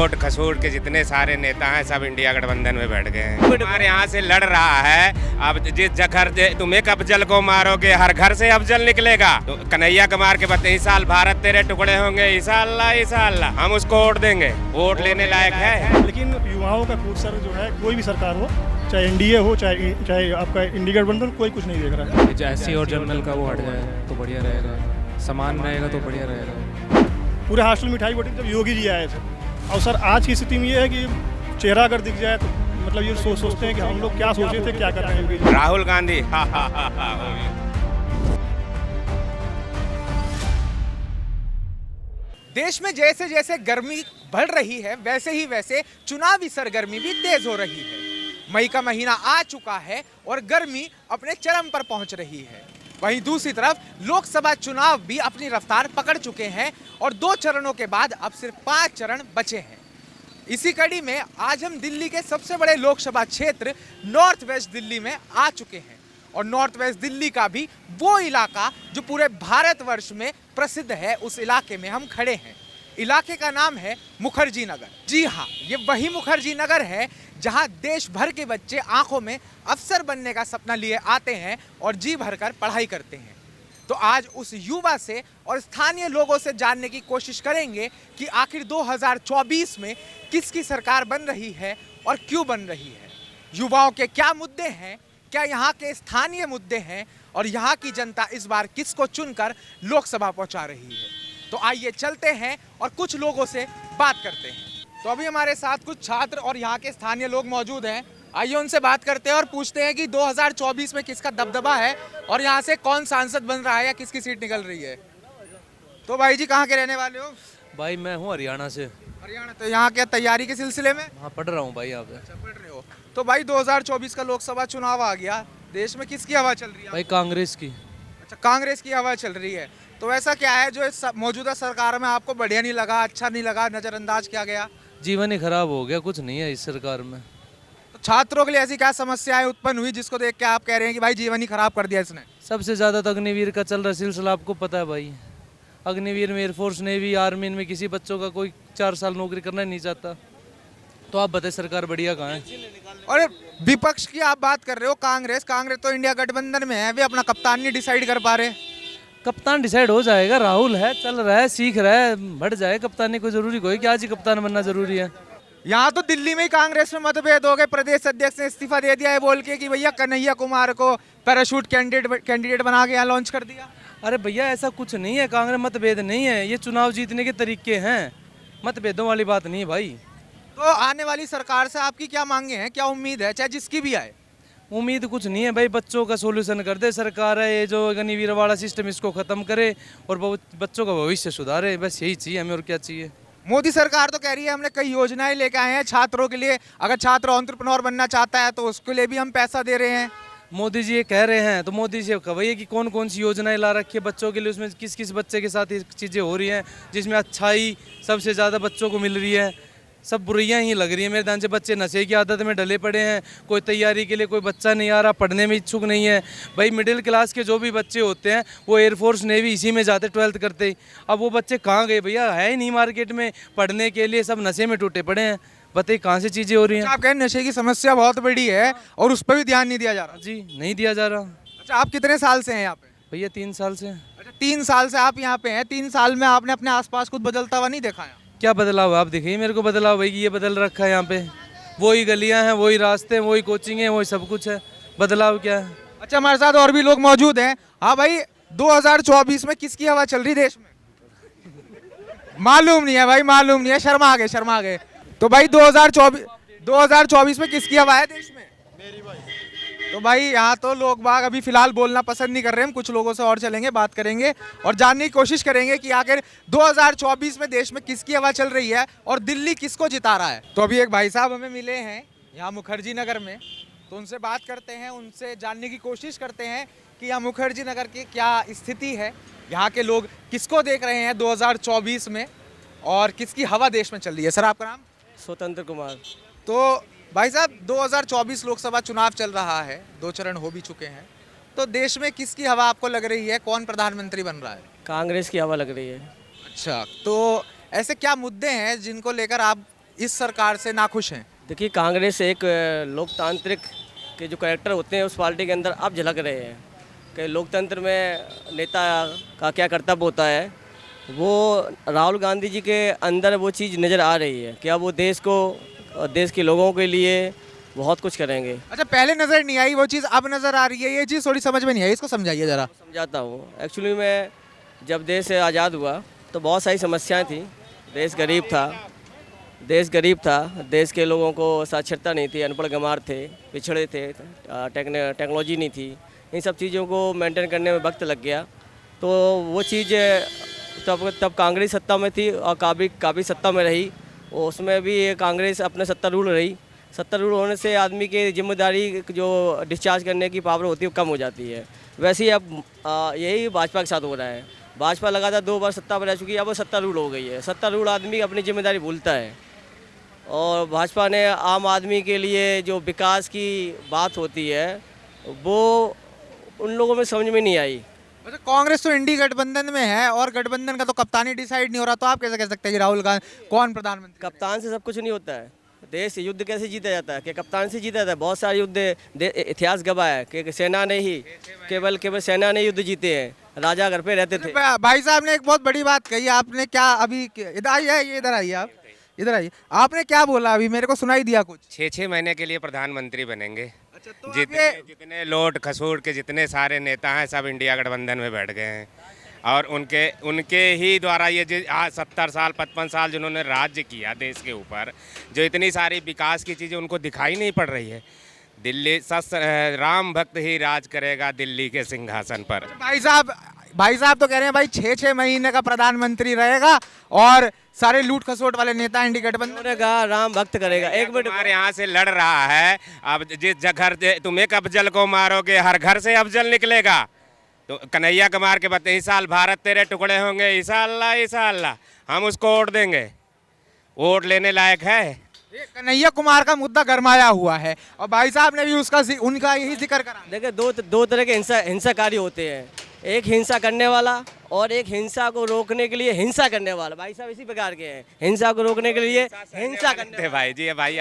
Note खसूट के जितने सारे नेता हैं सब इंडिया गठबंधन में बैठ गए हैं। हमारे यहाँ से लड़ रहा है, अब जिस घर तुम एक अफजल को मारोगे हर घर से अफजल निकलेगा। तो कन्हैया को मार के बताए इस साल भारत तेरे टुकड़े होंगे, ईसा अल्लाह हम उसको वोट देंगे। वोट लेने लायक है। लेकिन युवाओं का फ्यूचर जो है, कोई भी सरकार हो, चाहे एनडीए हो चाहे आपका इंडिया गठबंधन, कोई कुछ नहीं देख रहा है। एससी और जनरल का वो हट जाए तो बढ़िया रहेगा, समान रहेगा तो बढ़िया रहेगा। पूरे हॉस्टल मिठाई बटी जब योगी जी आए थे, और सर आज की स्थिति में ये है कि चेहरा अगर दिख जाए तो मतलब ये सोचते हैं कि हम लोग क्या सोचे थे, क्या कर रहे हैं योगी जी। राहुल गांधी देश में जैसे जैसे गर्मी बढ़ रही है वैसे चुनावी सरगर्मी भी तेज हो रही है। मई का महीना आ चुका है और गर्मी अपने चरम पर पहुंच रही है। वहीं दूसरी तरफ लोकसभा चुनाव भी अपनी रफ्तार पकड़ चुके हैं और 2 चरणों के बाद अब सिर्फ 5 चरण बचे हैं। इसी कड़ी में आज हम दिल्ली के सबसे बड़े लोकसभा क्षेत्र नॉर्थ वेस्ट दिल्ली में आ चुके हैं और नॉर्थ वेस्ट दिल्ली का भी वो इलाका जो पूरे भारतवर्ष में प्रसिद्ध है, उस इलाके में हम खड़े हैं। इलाके का नाम है मुखर्जी नगर। जी हाँ, ये वही मुखर्जी नगर है जहां देश भर के बच्चे आंखों में अफसर बनने का सपना लिए आते हैं और जी भरकर पढ़ाई करते हैं। तो आज उस युवा से और स्थानीय लोगों से जानने की कोशिश करेंगे कि आखिर 2024 में किसकी सरकार बन रही है और क्यों बन रही है। युवाओं के क्या मुद्दे हैं, क्या यहाँ के स्थानीय मुद्दे हैं और यहाँ की जनता इस बार किसको चुनकर लोकसभा पहुँचा रही है। तो आइए चलते हैं और कुछ लोगों से बात करते हैं। तो अभी हमारे साथ कुछ छात्र और यहाँ के स्थानीय लोग मौजूद हैं। आइए उनसे बात करते हैं और पूछते हैं कि 2024 में किसका दबदबा है और यहाँ से कौन सांसद बन रहा है या किसकी सीट निकल रही है। तो भाई जी कहाँ के रहने वाले हो? भाई मैं हूँ हरियाणा से। हरियाणा। तो यहाँ क्या तैयारी के सिलसिले में? हाँ, पढ़ रहा हूँ भाई यहाँ पे। अच्छा, पढ़ रहे हो। तो भाई 2024 का लोकसभा चुनाव आ गया, देश में किसकी हवा चल रही है? भाई कांग्रेस की। अच्छा, कांग्रेस की हवा चल रही है। तो ऐसा क्या है जो इस मौजूदा सरकार में आपको बढ़िया नहीं लगा, अच्छा नहीं लगा, नजरअंदाज किया गया? जीवन ही खराब हो गया, कुछ नहीं है इस सरकार में। तो छात्रों के लिए ऐसी क्या समस्याएं उत्पन्न हुई जिसको देख के आप कह रहे हैं कि भाई जीवन ही खराब कर दिया इसने? सबसे ज़्यादा तो अग्निवीर का चल रहा सिलसिला आपको पता है भाई। अग्निवीर में एयरफोर्स, नेवी, आर्मी में किसी बच्चों का कोई 4 साल नौकरी करना नहीं चाहता। तो आप बताए सरकार बढ़िया कहाँ है? और विपक्ष की आप बात कर रहे हो, कांग्रेस तो इंडिया गठबंधन में है, वे अपना कप्तान नहीं डिसाइड कर पा रहे। कप्तान डिसाइड हो जाएगा, राहुल है, चल रहा है, सीख रहा है, बढ़ जाए कप्तानी। कोई जरूरी कोई कि आज ही कप्तान बनना जरूरी है? यहाँ तो दिल्ली में ही कांग्रेस में मतभेद हो गए। प्रदेश अध्यक्ष ने इस्तीफा दे दिया है बोल के कि भैया कन्हैया कुमार को पैराशूट कैंडिडेट बना के यहाँ लॉन्च कर दिया। अरे भैया ऐसा कुछ नहीं है, कांग्रेस मतभेद नहीं है, ये चुनाव जीतने के तरीके हैं, मतभेदों वाली बात नहीं है भाई। तो आने वाली सरकार से आपकी क्या मांगे हैं, क्या उम्मीद है, चाहे जिसकी भी आए? उम्मीद कुछ नहीं है भाई, बच्चों का सोल्यूशन कर दे सरकार है। ये जो अग्निवीर वाला सिस्टम इसको ख़त्म करे और बच्चों का भविष्य सुधारे, बस यही चाहिए हमें, और क्या चाहिए। मोदी सरकार तो कह रही है हमने कई योजनाएं लेके आए हैं छात्रों के लिए, अगर छात्र एंटरप्रेन्योर बनना चाहता है तो उसके लिए भी हम पैसा दे रहे हैं। मोदी जी ये कह रहे हैं तो मोदी जी कहिए कि कौन कौन सी योजनाएं ला रखी है बच्चों के लिए, उसमें किस किस बच्चे के साथ ये चीज़ें हो रही हैं जिसमें अच्छाई सबसे ज़्यादा बच्चों को मिल रही है। सब बुराइयां ही लग रही है मेरे ध्यान से। बच्चे नशे की आदत में डले पड़े हैं, कोई तैयारी के लिए कोई बच्चा नहीं आ रहा, पढ़ने में इच्छुक नहीं है। भाई मिडिल क्लास के जो भी बच्चे होते हैं वो एयरफोर्स, नेवी इसी में जाते 12th करते ही। अब वो बच्चे कहाँ गए भैया? है ही नहीं मार्केट में पढ़ने के लिए, सब नशे में टूटे पड़े हैं। बताइए कहाँ से चीज़ें हो रही हैं? आप कह रहे हैं नशे की समस्या बहुत बड़ी है और उस पर भी ध्यान नहीं दिया जा रहा? जी नहीं दिया जा रहा। अच्छा, आप कितने साल से हैं यहाँ पे? भैया 3 साल से। अच्छा, 3 साल से आप यहाँ पे हैं। 3 साल में आपने अपने आसपास कुछ बदलता हुआ नहीं देखा है? क्या बदलाव? आप दिखाइए मेरे को बदलाव भाई कि ये बदल रखा है यहाँ पे। वही गलियाँ हैं, वही रास्ते हैं, वही कोचिंग है, वही सब कुछ है, बदलाव क्या है? अच्छा, हमारे साथ और भी लोग मौजूद हैं। हाँ भाई, 2024 में किसकी हवा चल रही देश में? मालूम नहीं है भाई, मालूम नहीं है, शर्मा गए। तो भाई 2024 में किसकी हवा है देश में? मेरी भाई। तो भाई यहाँ तो लोग बाग अभी फिलहाल बोलना पसंद नहीं कर रहे हैं। हम कुछ लोगों से और चलेंगे, बात करेंगे और जानने की कोशिश करेंगे कि आखिर 2024 में देश में किसकी हवा चल रही है और दिल्ली किसको जिता रहा है। तो अभी एक भाई साहब हमें मिले हैं यहाँ मुखर्जी नगर में, तो उनसे बात करते हैं, उनसे जानने की कोशिश करते हैं कि यहाँ मुखर्जी नगर की क्या स्थिति है, यहाँ के लोग किसको देख रहे हैं 2024 में और किसकी हवा देश में चल रही है। सर आपका नाम? स्वतंत्र कुमार। तो भाई साहब 2024 लोकसभा चुनाव चल रहा है, 2 चरण हो भी चुके हैं, तो देश में किसकी हवा आपको लग रही है, कौन प्रधानमंत्री बन रहा है? कांग्रेस की हवा लग रही है। अच्छा, तो ऐसे क्या मुद्दे हैं जिनको लेकर आप इस सरकार से नाखुश हैं? देखिए, कांग्रेस एक लोकतांत्रिक के जो कैरेक्टर होते हैं उस पार्टी के अंदर अब झलक रहे हैं कि लोकतंत्र में नेता का क्या कर्तव्य होता है। वो राहुल गांधी जी के अंदर वो चीज़ नज़र आ रही है कि अब वो देश को, देश के लोगों के लिए बहुत कुछ करेंगे। अच्छा, पहले नजर नहीं आई वो चीज़, अब नजर आ रही है, ये चीज़ थोड़ी समझ में नहीं आई, इसको समझाइए जरा। समझाता हूँ। एक्चुअली में जब देश आज़ाद हुआ तो बहुत सारी समस्याएं थी। देश गरीब था, देश के लोगों को साक्षरता नहीं थी, अनपढ़ गंवार थे, पिछड़े थे, टेक्नोलॉजी नहीं थी। इन सब चीज़ों को मेंटेन करने में वक्त लग गया। तो वो चीज़ तब कांग्रेस सत्ता में थी और काफ़ी सत्ता में रही। उसमें भी कांग्रेस अपने सत्तारूढ़ रही। सत्तारूढ़ होने से आदमी की जिम्मेदारी जो डिस्चार्ज करने की पावर होती है वो कम हो जाती है। वैसे ही अब यही भाजपा के साथ हो रहा है। भाजपा लगातार 2 बार सत्ता में रह चुकी है, अब वो सत्तारूढ़ हो गई है। सत्तारूढ़ आदमी अपनी जिम्मेदारी भूलता है और भाजपा ने आम आदमी के लिए जो विकास की बात होती है वो उन लोगों में समझ में नहीं आई। अच्छा, कांग्रेस तो इंडी गठबंधन में है और गठबंधन का तो कप्तानी डिसाइड नहीं हो रहा, तो आप कैसे कह सकते हैं कि राहुल गांधी कौन प्रधानमंत्री? कप्तान से सब कुछ नहीं होता है। देश युद्ध कैसे जीता जाता है कि कप्तान से जीता जाता है? बहुत सारे युद्ध इतिहास गवाह है कि सेना ने ही केवल सेना ने युद्ध जीते हैं, राजा घर पे रहते थे। भाई साहब ने एक बहुत बड़ी बात कही, आपने क्या अभी इधर आइए, इधर आइए, आप इधर आइए, आपने क्या बोला अभी? मेरे को सुनाई दिया कुछ। 6-6 महीने के लिए प्रधानमंत्री बनेंगे। अच्छा, तो जितने लोट खसूट के जितने सारे नेता हैं सब इंडिया गठबंधन में बैठ गए हैं और उनके ही द्वारा ये जो आज 70 साल 55 साल जिन्होंने राज्य किया देश के ऊपर, जो इतनी सारी विकास की चीज़ें उनको दिखाई नहीं पड़ रही है। दिल्ली राम भक्त ही राज करेगा दिल्ली के सिंहासन पर। भाई साहब तो कह रहे हैं भाई 6-6 महीने का प्रधानमंत्री रहेगा और सारे लूट खसोट वाले नेता इंडी गठबंधन का राम भक्त करेगा। एक मिनट, हमारे यहाँ से लड़ रहा है। अब जिस घर तुम एक अफजल को मारोगे हर घर से अफजल निकलेगा। तो कन्हैया कुमार के 22 साल भारत तेरे टुकड़े होंगे, ईसा अल्लाह हम उसको वोट देंगे। वोट लेने लायक है। कन्हैया कुमार का मुद्दा गरमाया हुआ है और भाई साहब ने भी उनका यही जिक्र करा। देखिए, दो तरह के हिंसाकारी होते हैं, एक हिंसा करने वाला और एक हिंसा को रोकने के लिए हिंसा करने वाला। भाई साहब इसी प्रकार के हैं, हिंसा को रोकने के लिए हिंसा करने भाई जी। भाई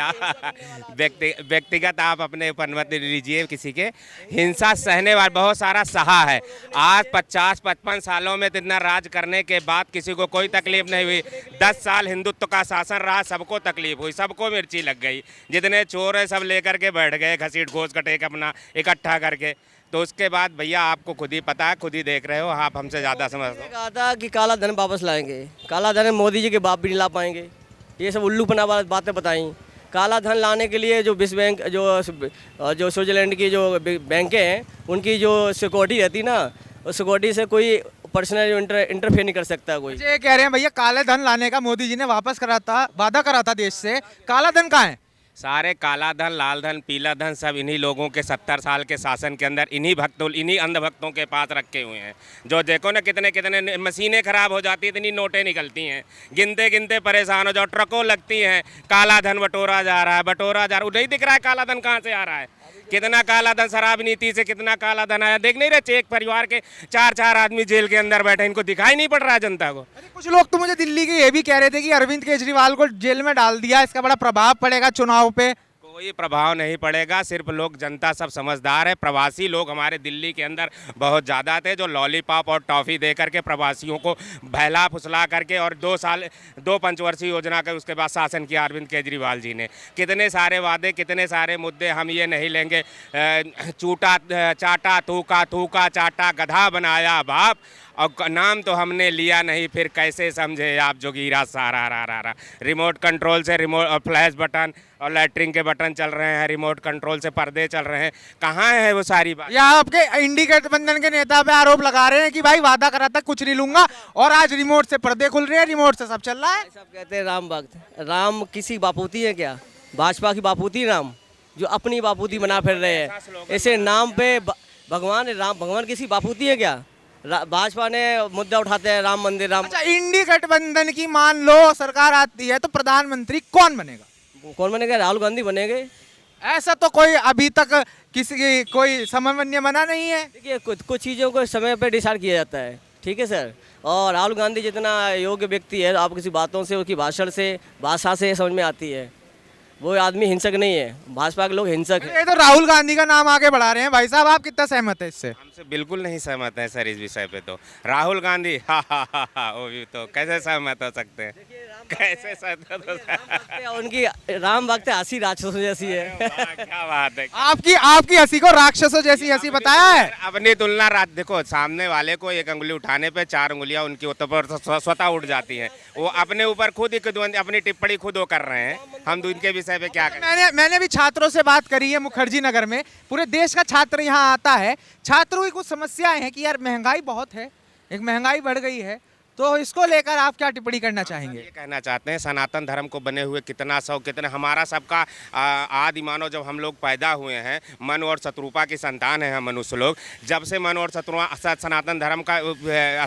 व्यक्तिगत आप अपने ऊपर मत लीजिए किसी के। हिंसा सहने वाला बहुत सारा सहा है। आज 50-55 सालों में इतना राज करने के बाद किसी को कोई तकलीफ नहीं हुई। 10 साल हिंदुत्व का शासन रहा, सबको तकलीफ हुई, सबको मिर्ची लग गई। जितने चोर है सब लेकर के बैठ गए घसीट घोस कटेक अपना इकट्ठा करके। तो उसके बाद भैया आपको खुद ही पता है, खुद ही देख रहे हो, आप हमसे ज़्यादा समझते हो। कहा था कि काला धन वापस लाएंगे। काला धन मोदी जी के बाप भी नहीं ला पाएंगे। ये सब उल्लूपना वाली बातें बताई। काला धन लाने के लिए जो विश्व बैंक जो स्विट्जरलैंड की जो बैंकें हैं उनकी जो सिक्योरिटी रहती ना, उस सिक्योरिटी से कोई पर्सनल इंटरफेयर नहीं कर सकता कोई। ये कह रहे हैं भैया काले धन लाने का मोदी जी ने वादा करा था देश से। काला धन कहाँ है? सारे काला धन, लाल धन, पीला धन सब इन्हीं लोगों के 70 साल के शासन के अंदर इन्हीं अंधभक्तों के पास रखे हुए हैं। जो देखो ना कितने मशीनें खराब हो जाती हैं, इतनी नोटें निकलती हैं, गिनते गिनते परेशान हो जाओ। ट्रकों लगती हैं, काला धन बटोरा जा रहा है। नहीं दिख रहा है काला धन कहाँ से आ रहा है? कितना काला धन शराब नीति से कितना काला धन आया देख नहीं रहे? एक परिवार के 4-4 आदमी जेल के अंदर बैठे, इनको दिखाई नहीं पड़ रहा है जनता को। कुछ लोग तो मुझे दिल्ली के ये भी कह रहे थे कि अरविंद केजरीवाल को जेल में डाल दिया, इसका बड़ा प्रभाव पड़ेगा चुनाव पे। कोई प्रभाव नहीं पड़ेगा। सिर्फ लोग, जनता सब समझदार है। प्रवासी लोग हमारे दिल्ली के अंदर बहुत ज़्यादा थे जो लॉलीपॉप और टॉफ़ी दे करके प्रवासियों को बहला फुसला करके और 2 पंचवर्षीय योजना का उसके बाद शासन किया अरविंद केजरीवाल जी ने। कितने सारे वादे, कितने सारे मुद्दे, हम ये नहीं लेंगे, चाटा थूका चाटा गधा बनाया बाप, और नाम तो हमने लिया नहीं, फिर कैसे समझे आप जोगीरा सारा। रिमोट कंट्रोल से फ्लैश बटन और लैटरिन के बटन चल रहे हैं, रिमोट कंट्रोल से पर्दे चल रहे हैं। कहाँ है वो सारी बात? या आपके इंडी गठबंधन के नेता पे आरोप लगा रहे हैं कि भाई वादा करा था कुछ नहीं लूंगा और आज रिमोट से पर्दे खुल रहे हैं, रिमोट से सब चल रहा है। सब कहते हैं राम भक्त। राम किसी बापूती है क्या? भाजपा की बापूती राम, जो अपनी बापूती बना फिर रहे हैं। ऐसे नाम पे भगवान किसी बापूती है क्या? भाजपा ने मुद्दा उठाते हैं राम मंदिर। अच्छा, इंडी गठबंधन की मान लो सरकार आती है तो प्रधानमंत्री कौन बनेगा? राहुल गांधी बनेंगे। ऐसा तो कोई अभी तक कोई समन्वय बना नहीं है। देखिए, कुछ चीज़ों को समय पे डिसाइड किया जाता है। ठीक है सर। और राहुल गांधी जितना योग्य व्यक्ति है, आप किसी बातों से, उसकी भाषण से, भाषा से समझ में आती है। वो आदमी हिंसक नहीं है, भाजपा के लोग हिंसक है। ये तो राहुल गांधी का नाम आगे बढ़ा रहे हैं भाई साहब, आप कितना सहमत है इससे? हमसे बिल्कुल नहीं सहमत है सर इस विषय पे। तो राहुल गांधी वो भी तो कैसे सहमत हो सकते हैं, कैसे सहमत हो सकते हैं? उनकी राम भक्त हंसी राक्षसों जैसी है। क्या बात है। आपकी हंसी को राक्षसों जैसी हंसी बताया है। अपनी तुलना देखो, सामने वाले को एक अंगुली उठाने पे 4 उंगलियां उनकी ऊपर स्वतः उठ जाती हैं। वो अपने ऊपर खुद ही अपनी टिप्पणी खुद वो कर रहे हैं, हम इनके विषय पे क्या करें। मैंने भी छात्रों से बात करी है मुखर्जी नगर में, पूरे देश का छात्र यहाँ आता है। छात्रों की कुछ समस्याएं हैं कि यार महंगाई बहुत है, एक महंगाई बढ़ गई है, तो इसको लेकर आप क्या टिप्पणी करना चाहेंगे? ये कहना चाहते हैं सनातन धर्म को बने हुए कितने हमारा सबका आदि मानव जब हम लोग पैदा हुए हैं, मनु और शत्रुपा की संतान है हम मनुष्य लोग। जब से मनु और शत्रुपा सनातन धर्म का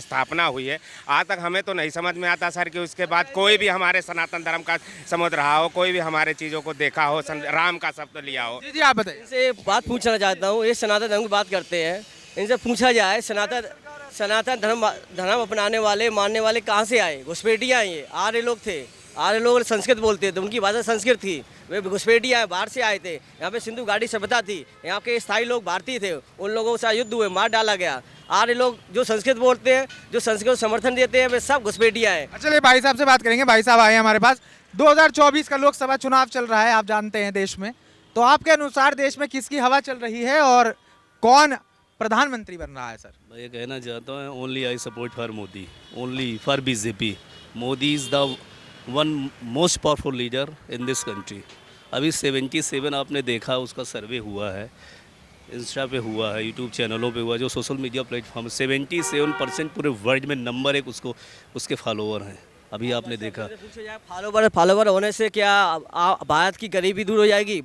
स्थापना हुई है, आज तक हमें तो नहीं समझ में आता सर कि उसके बाद कोई भी हमारे सनातन धर्म का समझ रहा हो, कोई भी हमारे चीज़ों को देखा हो, राम का शब्द लिया हो। जी आप बताइए। इनसे बात पूछना चाहता हूँ, ये सनातन धर्म की बात करते हैं, इनसे पूछा जाए सनातन धर्म अपनाने वाले, मानने वाले कहाँ से आए? घुसपैठिया ये आर्य लोग थे, आर्य लोग संस्कृत बोलते थे, उनकी भाषा संस्कृत थी, वे घुसपैठिया बाहर से आए थे। यहाँ पे सिंधु घाटी सभ्यता थी, यहाँ के स्थायी लोग भारतीय थे, उन लोगों से युद्ध हुए, मार डाला गया। आर्य लोग जो संस्कृत बोलते हैं, जो संस्कृत को समर्थन देते हैं, वे सब घुसपैठिया है। चलिए भाई साहब से बात करेंगे। भाई साहब आए हमारे पास। 2024 का लोकसभा चुनाव चल रहा है, आप जानते हैं देश में, तो आपके अनुसार देश में किसकी हवा चल रही है और कौन प्रधानमंत्री बन रहा है? सर मैं ये कहना चाहता हूँ, only I support for Modi, only for BJP. Modi is the one most powerful leader in this country. अभी 77 आपने देखा, उसका सर्वे हुआ है, इंस्टा पे हुआ है, यूट्यूब चैनलों पे हुआ, जो सोशल मीडिया प्लेटफॉर्म 77% पूरे वर्ल्ड में नंबर 1 उसके फॉलोअर हैं। अभी आपने देखा। फॉलोवर होने से क्या भारत की गरीबी दूर हो जाएगी?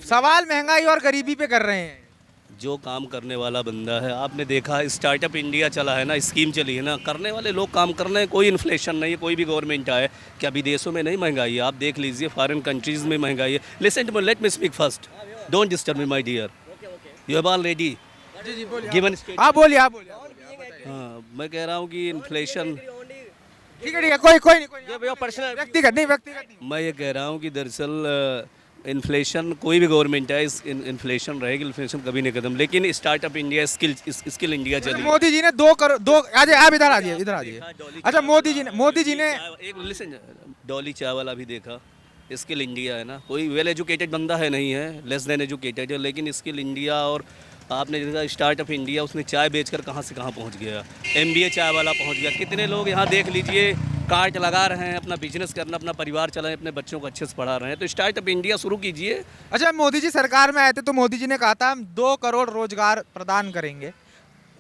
सवाल महंगाई और गरीबी पे कर रहे हैं। जो काम करने वाला बंदा है, आपने देखा स्टार्टअप इंडिया चला है ना, स्कीम चली है ना, करने वाले लोग काम कर रहे हैं। कोई इन्फ्लेशन नहीं है, कोई भी गवर्नमेंट आए, क्या विदेशों में नहीं महंगाई है? आप देख लीजिए, फॉरेन कंट्रीज में महंगाई है। Listen to me, let me speak first, don't disturb me my dear, you have already given. आप बोलिए। हाँ, मैं कह रहा हूँ कि इन्फ्लेशन, ठीक है, कोई नहीं, पर्सनल व्यक्तिगत नहीं। मैं ये कह रहा हूँ कि दरअसल इन्फ्लेशन कोई भी गवर्नमेंट है, इन्फ्लेशन रहेगी, इन्फ्लेशन कभी नहीं खत्म। लेकिन स्टार्टअप इंडिया, स्किल इंडिया चली। मोदी जी ने 2 करोड़ आप इधर आ जाइए। अच्छा, मोदी जी ने एक लिसन, डॉली चावला भी देखा, स्किल इंडिया है ना, कोई वेल एजुकेटेड बंदा है नहीं है, लेस देन एजुकेटेड है, लेकिन स्किल इंडिया। और आपने देखा स्टार्टअप इंडिया, उसने चाय बेचकर कहाँ से कहाँ पहुँच गया, MBA चाय वाला पहुँच गया। कितने लोग यहाँ देख लीजिए कार्ट लगा रहे हैं, अपना बिजनेस करना, अपना परिवार चलाएं, अपने बच्चों को अच्छे से पढ़ा रहे हैं। तो स्टार्टअप इंडिया शुरू कीजिए। अच्छा, मोदी जी सरकार में आए थे तो मोदी जी ने कहा था हम 2 करोड़ रोजगार प्रदान करेंगे,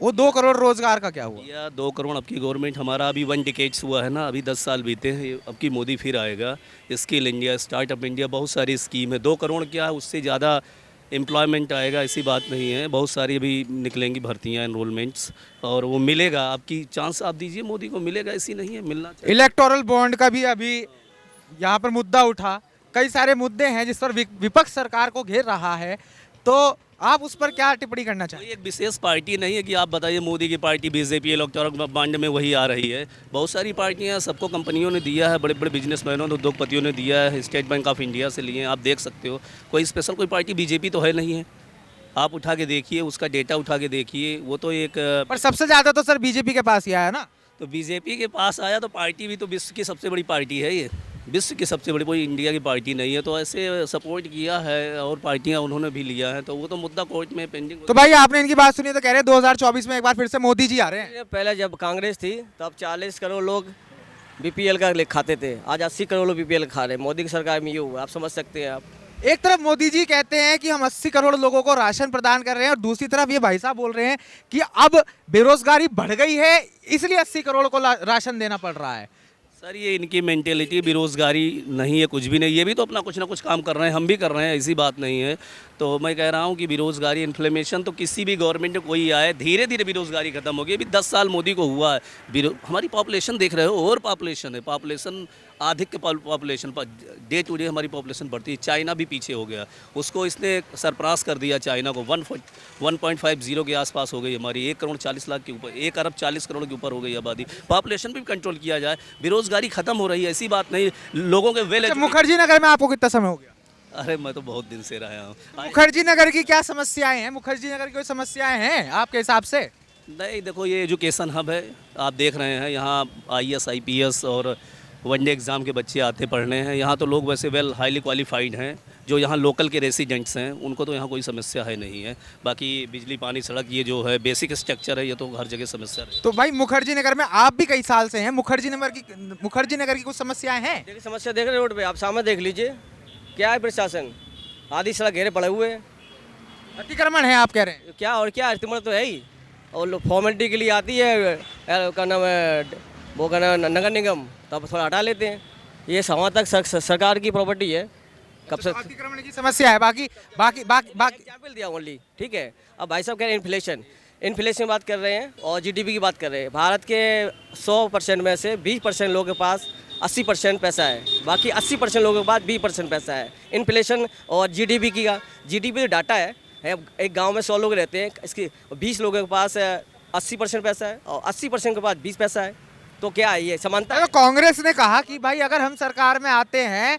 वो 2 करोड़ रोजगार का क्या हुआ? या 2 करोड़ अब की गवर्नमेंट, हमारा अभी 1 डिकेड्स हुआ है ना, अभी 10 साल बीते हैं, अब की मोदी फिर आएगा। स्किल इंडिया, स्टार्टअप इंडिया, बहुत सारी स्कीम है। 2 करोड़ क्या, उससे ज़्यादा एम्प्लॉयमेंट आएगा, ऐसी बात नहीं है। बहुत सारी अभी निकलेंगी भर्तियाँ, एनरोलमेंट्स, और वो मिलेगा। आपकी चांस आप दीजिए, मोदी को मिलेगा, ऐसी नहीं है, मिलना चाहिए। इलेक्टोरल बॉन्ड का भी अभी यहाँ पर मुद्दा उठा, कई सारे मुद्दे हैं जिस पर विपक्ष सरकार को घेर रहा है, तो आप उस पर क्या टिप्पणी करना चाहिए? एक विशेष पार्टी नहीं है कि आप बताइए मोदी की पार्टी बीजेपी इलेक्टोरल बॉन्ड में वही आ रही है। बहुत सारी पार्टियां, सबको कंपनियों ने दिया है, बड़े बड़े बिजनेसमैनों, उद्योगपतियों ने दिया है, स्टेट बैंक ऑफ इंडिया से लिए हैं, आप देख सकते हो। कोई स्पेशल कोई पार्टी बीजेपी तो है नहीं है, आप उठा के देखिए, उसका डेटा उठा के देखिए, वो तो एक। पर सबसे ज़्यादा तो सर बीजेपी के पास ही आया ना। तो बीजेपी के पास आया, तो पार्टी भी तो विश्व की सबसे बड़ी पार्टी है, ये विश्व की सबसे बड़ी, कोई इंडिया की पार्टी नहीं है। तो ऐसे सपोर्ट किया है और पार्टियां उन्होंने भी लिया है, तो वो तो मुद्दा कोर्ट में पेंडिंग। तो भाई आपने इनकी बात सुनी तो कह रहे हैं 2024 में एक बार फिर से मोदी जी आ रहे हैं। पहले जब कांग्रेस थी तब 40 करोड़ लोग BPL का खाते थे, आज 80 करोड़ लोग BPL खा रहे हैं। मोदी की सरकार में ये हुआ, आप समझ सकते हैं। आप एक तरफ मोदी जी कहते हैं कि हम 80 करोड़ लोगों को राशन प्रदान कर रहे हैं, और दूसरी तरफ ये भाई साहब बोल रहे हैं कि अब बेरोजगारी बढ़ गई है, इसलिए 80 करोड़ को राशन देना पड़ रहा है। सर, ये इनकी मेंटेलिटी, बेरोजगारी नहीं है, कुछ भी नहीं। ये भी तो अपना कुछ ना कुछ काम कर रहे हैं, हम भी कर रहे हैं, ऐसी बात नहीं है। तो मैं कह रहा हूँ कि बेरोजगारी, इन्फ्लेमेशन तो किसी भी गवर्नमेंट में कोई आए, धीरे धीरे बेरोजगारी खत्म होगी। अभी 10 साल मोदी को हुआ है। हमारी पॉपुलेशन देख रहे हो, ओवर पॉपुलेशन है, पॉपुलेशन आधिक के पॉपुलेशन पर डे टू डे हमारी पॉपुलेशन बढ़ती है। चाइना भी पीछे हो गया, उसको इसने सरपास कर दिया। चाइना को 1.50 के आसपास हो गई हमारी, 1 करोड़ 40 लाख के ऊपर, 1 अरब 40 करोड़ के ऊपर हो गई आबादी। पॉपुलेशन भी कंट्रोल किया जाए, बेरोजगारी खत्म हो रही है, ऐसी बात नहीं। लोगों के वेल मुखर्जी नगर में आपको कितना समय हो गया? अरे मैं तो बहुत दिन से रहा हूँ। मुखर्जी नगर की क्या समस्याएं हैं? मुखर्जी नगर की कोई समस्याएं हैं आपके हिसाब से? नहीं, देखो ये एजुकेशन हब है, आप देख रहे हैं यहाँ IAS IPS और वनडे एग्ज़ाम के बच्चे आते पढ़ने हैं। यहाँ तो लोग वैसे वेल हाईली क्वालिफाइड हैं, जो यहाँ लोकल के रेसिडेंट्स हैं उनको तो यहाँ कोई समस्या है नहीं है। बाकी बिजली पानी सड़क ये जो है बेसिक स्ट्रक्चर है, ये तो हर जगह समस्या है। तो भाई मुखर्जी नगर में आप भी कई साल से हैं, मुखर्जी नगर की कुछ समस्याएं हैं? देखिए समस्या देख रहे हैं रोड पे, आप सामने देख लीजिए क्या है प्रशासन, आधी सड़क घेरे पड़े हुए हैं। अतिक्रमण है आप कह रहे हैं? क्या और क्या, अतिक्रमण तो है ही। और लोग फॉर्मेलिटी के लिए आती है, का नाम है वो का नाम नगर निगम, तब थोड़ा हटा लेते हैं। ये वहाँ तक सरकार की प्रॉपर्टी है, कब से अतिक्रमण की समस्या है। बाकी बाकी बाकी बाकी एग्जाम्पल दिया ओनली, ठीक है। अब भाई साहब कह रहे हैं इन्फ्लेशन की बात कर रहे हैं और GDP की बात कर रहे हैं। भारत के 100% में से 20% लोगों के पास 80% पैसा है, बाकी 80% लोगों के पास 20% पैसा है। इन्फ्लेशन और GDP तो डाटा है। एक गांव में 100 लोग रहते हैं, इसकी 20 लोगों के पास 80% पैसा है और 80% के पास 20 पैसा है, तो क्या है ये समानता? तो कांग्रेस ने कहा कि भाई अगर हम सरकार में आते हैं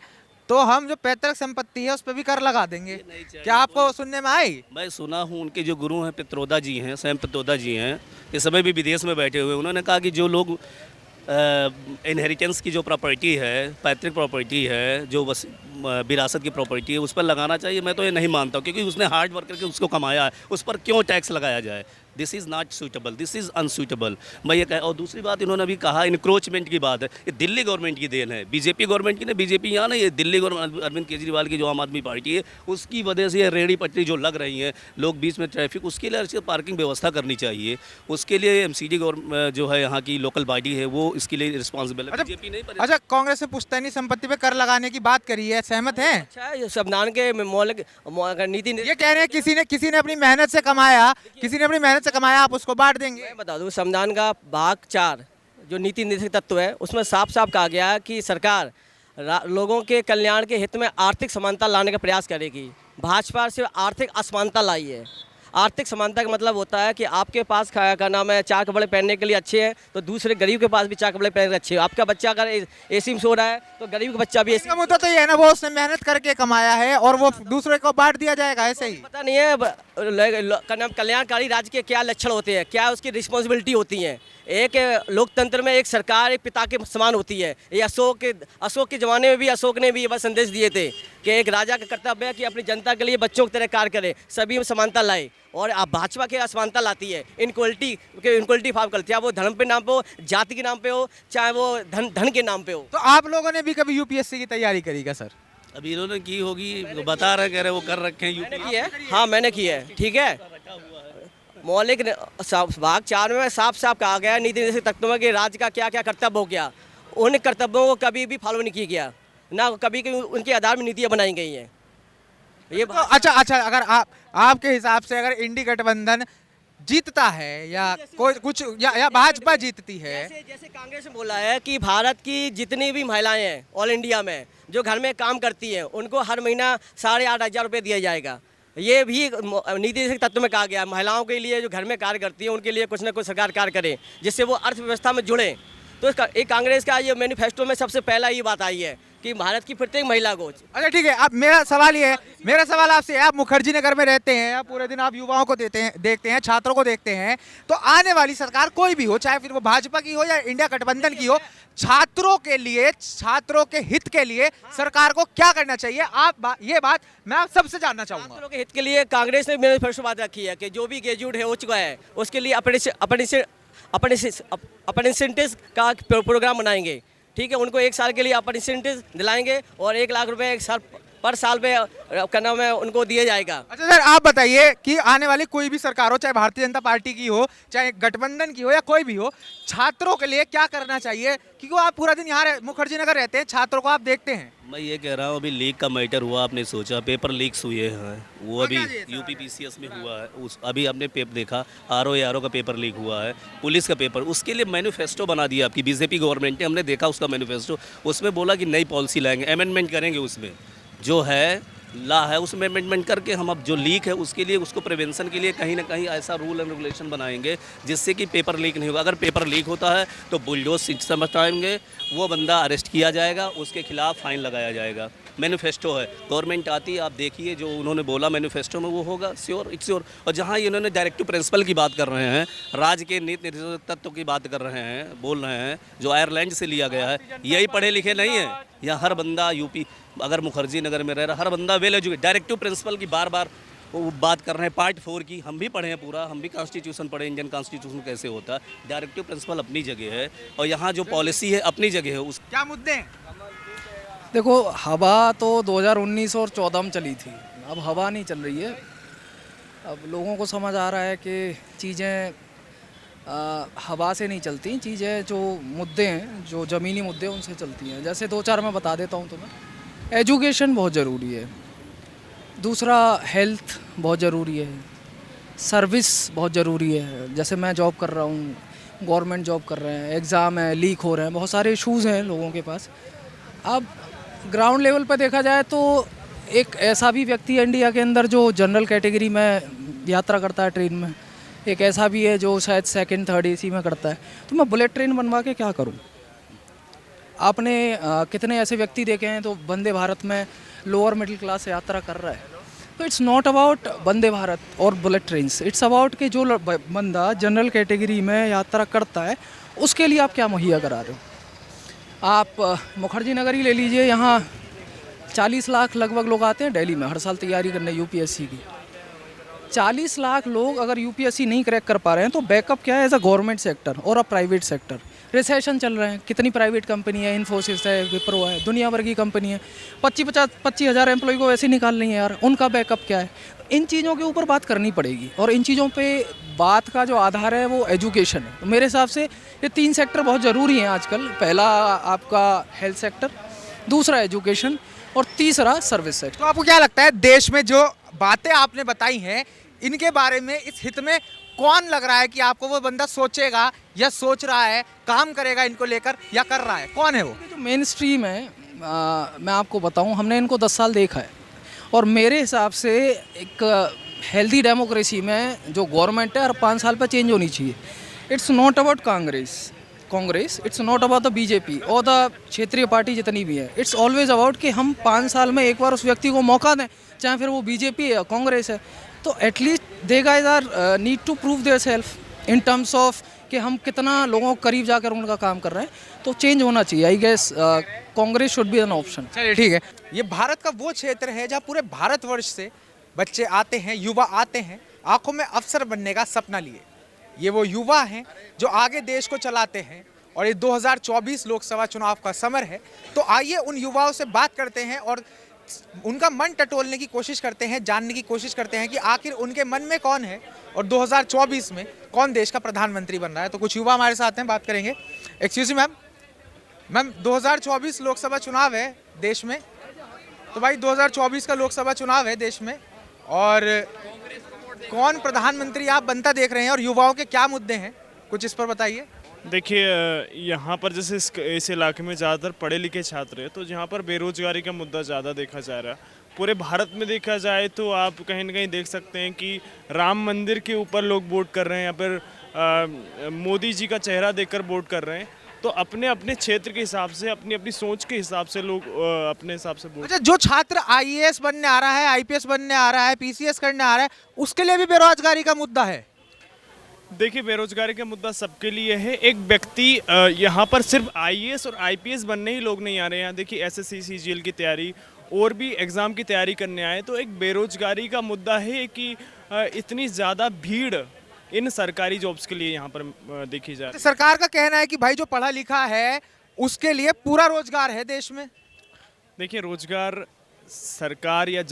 तो हम जो पैतृक संपत्ति है उस पर भी कर लगा देंगे। क्या आपको सुनने में आई? मैं सुना हूँ उनके जो गुरु हैं पित्रोदा जी हैं, सैम पित्रोदा जी हैं, इस समय भी विदेश में बैठे हुए। उन्होंने कहा कि जो लोग इनहेरिटेंस की जो प्रॉपर्टी है, पैतृक प्रॉपर्टी है, जो बस विरासत की प्रॉपर्टी है, उस पर लगाना चाहिए। मैं तो ये नहीं मानता हूँ, क्योंकि उसने हार्ड वर्क करके उसको कमाया है, उस पर क्यों टैक्स लगाया जाए? This is not suitable, this is unsuitable. मैं ये कह, और दूसरी बात इन्होंने अभी कहा इंक्रोचमेंट की बात है, ये दिल्ली गवर्नमेंट की देन है, बीजेपी गवर्नमेंट की नहीं। बीजेपी यहाँ नहीं, ये दिल्ली गवर्नमेंट, अरविंद केजरीवाल की जो आम आदमी पार्टी है, उसकी वजह से ये रेहड़ी पटरी जो लग रही हैं, लोग बीच में ट्रैफिक, उसके लिए अच्छी पार्किंग व्यवस्था करनी चाहिए। उसके लिए MCD जो है यहाँ की लोकल बॉडी है, वो इसके लिए रिस्पॉन्सिबल है, बीजेपी नहीं। अच्छा, कांग्रेस ने पुश्तैनी संपत्ति पे कर लगाने की बात करी है, सहमत हैं? अच्छा है, संविधान के मौलिक नीति। ये कह रहे हैं किसी ने अपनी मेहनत से कमाया, आप उसको बांट देंगे। मैं बता दूं, संविधान का भाग 4 जो नीति निर्देशक तत्व है, उसमें साफ साफ कहा गया है कि सरकार लोगों के कल्याण के हित में आर्थिक समानता लाने का प्रयास करेगी। भाजपा सिर्फ आर्थिक असमानता लाई है। आर्थिक समानता का मतलब होता है कि आपके पास का नाम है 4 कपड़े पहनने के लिए अच्छे हैं, तो दूसरे गरीब के पास भी 4 कपड़े पहनने के अच्छे हैं। आपका बच्चा अगर AC में सो रहा है तो गरीब का बच्चा भी AC। मुद्दा तो ये है ना, वो उसने मेहनत करके कमाया है और वो दूसरे को बांट दिया जाएगा ऐसे ही। पता नहीं है कल्याणकारी राज्य के क्या लक्षण होते हैं, क्या उसकी रिस्पॉन्सिबिलिटी होती है। एक लोकतंत्र में एक सरकार एक पिता के समान होती है। ये अशोक के ज़माने में भी अशोक ने भी ये बात संदेश दिए थे कि एक राजा का कर्तव्य है कि अपनी जनता के लिए बच्चों की तरह कार्य करे, सभी में समानता लाए। और आप भाजपा के असमानता लाती है, इनक्वलिटी फाफ करती है, वो धर्म के नाम पे हो, जाति के नाम पे हो, चाहे वो धन के नाम पे हो। तो आप लोगों ने भी कभी UPSC की तैयारी करी क्या सर? अभी इन्होंने की होगी, बता रहे, कह रहे वो कर रखे हैं। मैंने की है, हाँ मैंने की है, ठीक है। मौलिक भाग 4 में साफ साफ कहा गया नीति निर्देशक तत्वों में कि राज्य का क्या क्या कर्तव्य हो गया, उन कर्तव्यों को कभी भी फॉलो नहीं किया गया, ना कभी उनके आधार में नीतियाँ बनाई गई हैं। ये तो अच्छा, अगर आपके हिसाब से अगर इंडी गठबंधन जीतता है या कोई कुछ या भाजपा जीतती है, जैसे कांग्रेस ने बोला है कि भारत की जितनी भी महिलाएं हैं ऑल इंडिया में जो घर में काम करती हैं, उनको हर महीना 8,500 रुपये दिया जाएगा। ये भी नीति निर्देशक तत्व में कहा गया, महिलाओं के लिए जो घर में कार्य करती है उनके लिए कुछ ना कुछ सरकार कार्य करे जिससे वो अर्थव्यवस्था में जुड़े। तो एक कांग्रेस का ये मैनिफेस्टो में सबसे पहला ये बात आई है कि भारत की प्रत्येक महिला को। अच्छा ठीक है, अब मेरा सवाल आपसे, आप मुखर्जी नगर में रहते हैं, आप पूरे दिन आप युवाओं को देखते हैं, छात्रों को देखते हैं, तो आने वाली सरकार कोई भी हो, चाहे फिर वो भाजपा की हो या इंडिया गठबंधन की हो, छात्रों के लिए, छात्रों के हित के लिए सरकार को क्या करना चाहिए? ये बात मैं आप सबसे जानना चाहूंगा। छात्रों के हित के लिए कांग्रेस ने मैनिफेस्टो बात रखी है कि जो भी ग्रेजुएट हो चुका है उसके लिए अपरेंटिस का प्रोग्राम बनाएंगे, ठीक है। उनको 1 साल के लिए अपरेंटिस दिलाएंगे और 1 लाख रुपए एक साल पर साल पे क्या नाम है उनको दिया जाएगा। अच्छा सर, आप बताइए कि आने वाली कोई भी सरकार हो, चाहे भारतीय जनता पार्टी की हो, चाहे गठबंधन की हो या कोई भी हो, छात्रों के लिए क्या करना चाहिए? क्योंकि आप पूरा दिन यहाँ मुखर्जी नगर रहते हैं, छात्रों को आप देखते हैं। मैं ये कह रहा हूँ अभी लीक का मैटर हुआ, आपने सोचा पेपर लीक्स हुए हैं, वो अभी यूपीपीसीएस में हुआ है, उस अभी आपने पेपर देखा आरओ का पेपर लीक हुआ है, पुलिस का पेपर, उसके लिए मैनिफेस्टो बना दिया आपकी बीजेपी गवर्नमेंट ने, हमने देखा उसका मैनिफेस्टो, उसमें बोला कि नई पॉलिसी लाएंगे, अमेंडमेंट करेंगे, उसमें जो है ला है उसमें अमेंडमेंट करके हम अब जो लीक है उसके लिए, उसको प्रिवेंशन के लिए कहीं ना कहीं ऐसा रूल एंड रेगुलेशन बनाएंगे जिससे कि पेपर लीक नहीं होगा। अगर पेपर लीक होता है तो बुलडोज सिस्टम हटाएंगे, वो बंदा अरेस्ट किया जाएगा, उसके खिलाफ फाइन लगाया जाएगा। मैनिफेस्टो है, गवर्नमेंट आती है, आप देखिए जो उन्होंने बोला मैनिफेस्टो में वो होगा, श्योर इट्स श्योर। और जहाँ इन्होंने डायरेक्टिव प्रिंसिपल की बात कर रहे हैं, राज्य के नीति निर्देशक तत्व की बात कर रहे हैं, बोल रहे हैं, जो आयरलैंड से लिया गया है, यही पढ़े लिखे नहीं है। यहाँ हर बंदा यूपी, अगर मुखर्जी नगर में रह रहा, हर बंदा वेल एजुकेटेड, डायरेक्टिव प्रिंसिपल की बार बार वो बात कर रहे हैं, पार्ट 4 की, हम भी पढ़े हैं पूरा, हम भी कॉन्स्टिट्यूशन पढ़े, इंडियन कॉन्स्टिट्यूशन कैसे होता है, डायरेक्टिव प्रिंसिपल अपनी जगह है और यहाँ जो पॉलिसी है अपनी जगह है। उस क्या मुद्दे हैं? देखो, हवा तो 2019 और 14 में चली थी, अब हवा नहीं चल रही है। अब लोगों को समझ आ रहा है कि चीज़ें हवा से नहीं चलती, चीज़ें जो मुद्दे हैं, जो ज़मीनी मुद्दे हैं, उनसे चलती हैं। जैसे 2-4 मैं बता देता हूँ तुम्हें। एजुकेशन बहुत ज़रूरी है, दूसरा हेल्थ बहुत ज़रूरी है, सर्विस बहुत ज़रूरी है। जैसे मैं जॉब कर रहा हूँ, गवर्नमेंट जॉब कर रहे हैं, एग्ज़ाम है, लीक हो रहे हैं, बहुत सारे इश्यूज़ हैं लोगों के पास। अब ग्राउंड लेवल पर देखा जाए तो एक ऐसा भी व्यक्ति है इंडिया के अंदर जो जनरल कैटेगरी में यात्रा करता है ट्रेन में, एक ऐसा भी है जो शायद 2nd 3rd AC में करता है। तो मैं बुलेट ट्रेन बनवा के क्या करूं? आपने कितने ऐसे व्यक्ति देखे हैं तो वंदे भारत में लोअर मिडिल क्लास यात्रा कर रहा है। तो it's not about Vande Bharat और बुलेट ट्रेन्स, इट्स अबाउट कि जो बंदा जनरल कैटेगरी में यात्रा करता है उसके लिए आप क्या मुहैया करा रहे हो। आप मुखर्जी नगर ही ले लीजिए, यहाँ 40 लाख लगभग लोग आते हैं दिल्ली में हर साल तैयारी करने यूपीएससी की। 40 लाख लोग अगर यूपीएससी नहीं क्रैक कर पा रहे हैं तो बैकअप क्या है? एज अ गवर्नमेंट सेक्टर और अ प्राइवेट सेक्टर। रिसेशन चल रहे हैं, कितनी प्राइवेट कंपनी है, इन्फोसिस है, विप्रो है, दुनिया भर की कंपनी है, 25 हज़ार एम्प्लॉय को वैसे निकाल रही है यार, उनका बैकअप क्या है? इन चीज़ों के ऊपर बात करनी पड़ेगी और इन चीज़ों पे बात का जो आधार है वो एजुकेशन है। तो मेरे हिसाब से ये 3 सेक्टर बहुत ज़रूरी हैं आजकल। पहला आपका हेल्थ सेक्टर, दूसरा एजुकेशन और तीसरा सर्विस सेक्टर। तो आपको क्या लगता है देश में जो बातें आपने बताई हैं इनके बारे में, इस हित में कौन लग रहा है कि आपको वो बंदा सोचेगा या सोच रहा है, काम करेगा इनको लेकर या कर रहा है? कौन है वो? जो मेन स्ट्रीम है, मैं आपको बताऊं, हमने इनको 10 साल देखा है और मेरे हिसाब से एक हेल्दी डेमोक्रेसी में जो गवर्नमेंट है हर 5 साल पर चेंज होनी चाहिए। It's not about Congress, it's not about the BJP और द क्षेत्रीय पार्टी जितनी भी है। इट्स ऑलवेज अबाउट कि हम 5 साल में एक बार उस व्यक्ति को मौका दें, चाहे फिर वो बीजेपी है या कांग्रेस है। तो at least they guys are need to prove their self in terms of कि हम कितना लोगों के करीब जाकर उनका काम कर रहे हैं। तो चेंज होना चाहिए। I guess Congress should be an option. चलिए ठीक है। ये भारत का वो क्षेत्र है जहाँ पूरे भारतवर्ष से बच्चे आते हैं, युवा आते हैं आंखों में अफसर बनने का सपना लिए। ये वो युवा हैं जो आगे देश को चलाते हैं और ये 2024 लोकसभा चुनाव का समर है। तो आइए उन युवाओं से बात करते हैं और उनका मन टटोलने की कोशिश करते हैं, जानने की कोशिश करते हैं कि आखिर उनके मन में कौन है और 2024 में कौन देश का प्रधानमंत्री बन रहा है। तो कुछ युवा हमारे साथ हैं, बात करेंगे। एक्सक्यूज मी मैम, 2024 लोकसभा चुनाव है देश में। तो भाई 2024 का लोकसभा चुनाव है देश में और कौन प्रधानमंत्री आप बनता देख रहे हैं और युवाओं के क्या मुद्दे हैं, कुछ इस पर बताइए। देखिए, यहाँ पर जैसे इस इलाके में ज़्यादातर पढ़े लिखे छात्र हैं, तो यहाँ पर बेरोजगारी का मुद्दा ज़्यादा देखा जा रहा है। पूरे भारत में देखा जाए तो आप कहीं ना कहीं देख सकते हैं कि राम मंदिर के ऊपर लोग वोट कर रहे हैं या फिर मोदी जी का चेहरा देखकर वोट कर रहे हैं। तो अपने अपने क्षेत्र के हिसाब से, अपनी अपनी सोच के हिसाब से लोग अपने हिसाब से वोट। अच्छा, जो छात्र IAS बनने आ रहा है, IPS बनने आ रहा है, PCS करने आ रहा है, उसके लिए भी बेरोजगारी का मुद्दा है। देखिए, बेरोजगारी का मुद्दा सबके लिए है। एक व्यक्ति यहाँ पर सिर्फ IAS और IPS बनने ही लोग नहीं आ रहे हैं। देखिए, SSC CGL की तैयारी और भी एग्ज़ाम की तैयारी करने आए। तो एक बेरोजगारी का मुद्दा है कि इतनी ज़्यादा भीड़ इन सरकारी जॉब्स के लिए यहाँ पर देखी जाए। तो सरकार का कहना है कि भाई जो पढ़ा लिखा है उसके लिए पूरा रोजगार है देश में। देखिए, रोजगार सरकार या